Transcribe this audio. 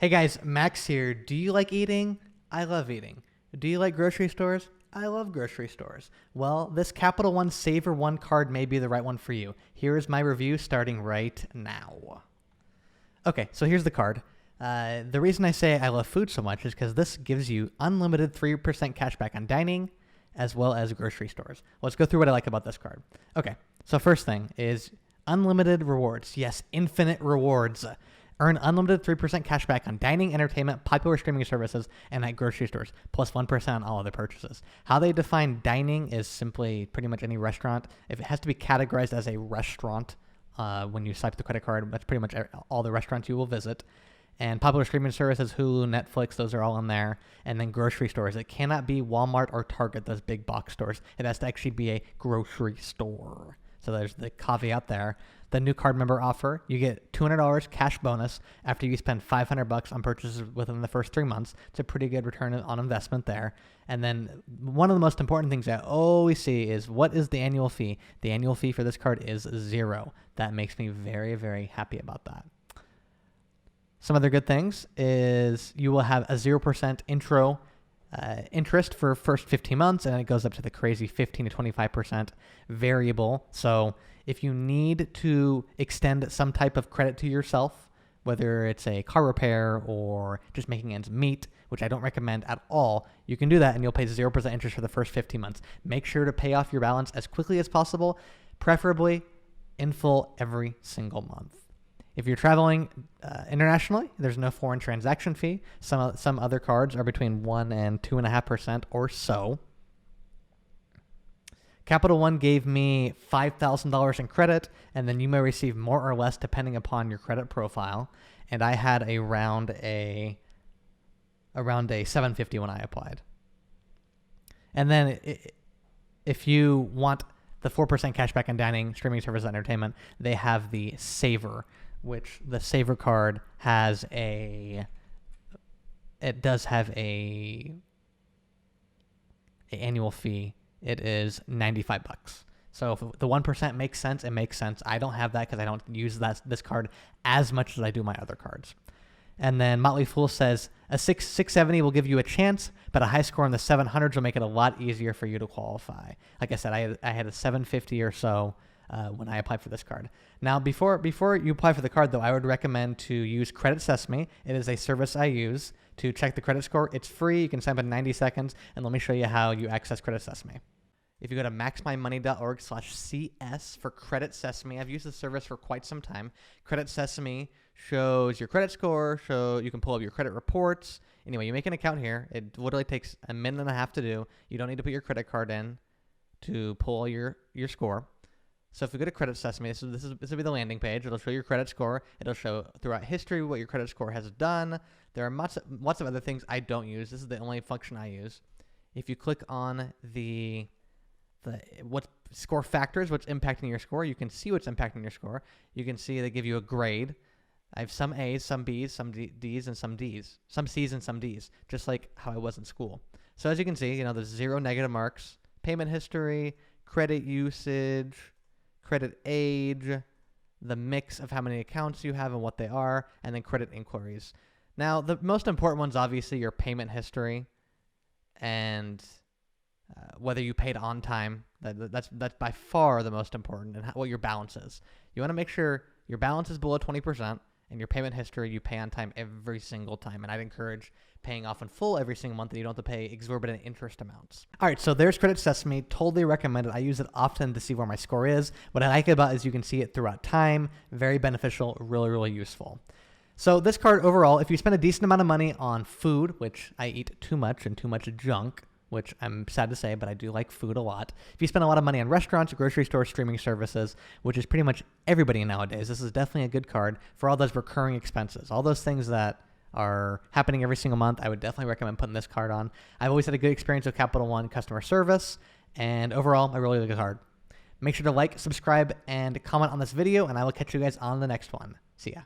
Hey guys, Max here. Do you like eating? I love eating. Do you like grocery stores? I love grocery stores. Well, this Capital One SavorOne card may be the right one for you. Here's my review starting right now. Okay, so here's the card. The reason I say I love food so much is because this gives you unlimited 3% cash back on dining as well as grocery stores. Let's go through what I like about this card. Okay, so first thing is unlimited rewards. Yes, infinite rewards. Earn unlimited 3% cash back on dining, entertainment, popular streaming services, and at grocery stores, plus 1% on all other purchases. How they define dining is simply pretty much any restaurant. If it has to be categorized as a restaurant when you swipe the credit card, that's pretty much all the restaurants you will visit. And popular streaming services, Hulu, Netflix, those are all in there. And then grocery stores. It cannot be Walmart or Target, those big box stores. It has to actually be a grocery store. So there's the caveat there. The new card member offer, you get $200 cash bonus after you spend $500 on purchases within the first 3 months. It's a pretty good return on investment there. And then one of the most important things I always see is, what is the annual fee? The annual fee for this card is $0. That makes me very, very happy about that. Some other good things is you will have a 0% intro interest for first 15 months, and it goes up to the crazy 15 to 25% variable. So if you need to extend some type of credit to yourself, whether it's a car repair or just making ends meet, which I don't recommend at all, you can do that and you'll pay 0% interest for the first 15 months. Make sure to pay off your balance as quickly as possible, preferably in full every single month. If you're traveling internationally, there's no foreign transaction fee. Some other cards are between 1 and 2.5% or so. Capital One gave me $5,000 in credit, and then you may receive more or less depending upon your credit profile. And I had around a 750 when I applied. And then if you want the 4% cash back on dining, streaming service, and entertainment, they have the Savor, which the Savor card has an annual fee. It is $95. So if the 1% makes sense, it makes sense. I don't have that because I don't use this card as much as I do my other cards. And then Motley Fool says a 670 will give you a chance, but a high score in the 700s will make it a lot easier for you to qualify. Like I said, I had a 750 or so when I applied for this card. Now, before you apply for the card, though, I would recommend to use Credit Sesame. It is a service I use to check the credit score. It's free. You can sign up in 90 seconds, and let me show you how you access Credit Sesame. If you go to maxmymoney.org/CS for Credit Sesame, I've used this service for quite some time. Credit Sesame shows your credit score, so you can pull up your credit reports. Anyway, you make an account here. It literally takes a minute and a half to do. You don't need to put your credit card in to pull your score. So if we go to Credit Sesame, this will be the landing page. It'll show your credit score. It'll show throughout history what your credit score has done. There are lots of other things I don't use. This is the only function I use. If you click on the what score factors, what's impacting your score, you can see what's impacting your score. You can see they give you a grade. I have some A's, some B's, some D's, and some D's. Some C's and some D's, just like how I was in school. So as you can see, there's 0 negative marks, payment history, credit usage, credit age, the mix of how many accounts you have and what they are, and then credit inquiries. Now, the most important one's obviously your payment history and whether you paid on time. That's by far the most important, and what your balance is. You want to make sure your balance is below 20%, and your payment history, you pay on time every single time. And I'd encourage paying off in full every single month, and you don't have to pay exorbitant interest amounts. All right, so there's Credit Sesame. Totally recommend it. I use it often to see where my score is. What I like about it is you can see it throughout time. Very beneficial, really, really useful. So this card overall, if you spend a decent amount of money on food, which I eat too much and too much junk, which I'm sad to say, but I do like food a lot. If you spend a lot of money on restaurants, grocery stores, streaming services, which is pretty much everybody nowadays, this is definitely a good card for all those recurring expenses, all those things that are happening every single month. I would definitely recommend putting this card on. I've always had a good experience with Capital One customer service, and overall, I really like the card. Make sure to like, subscribe, and comment on this video, and I will catch you guys on the next one. See ya.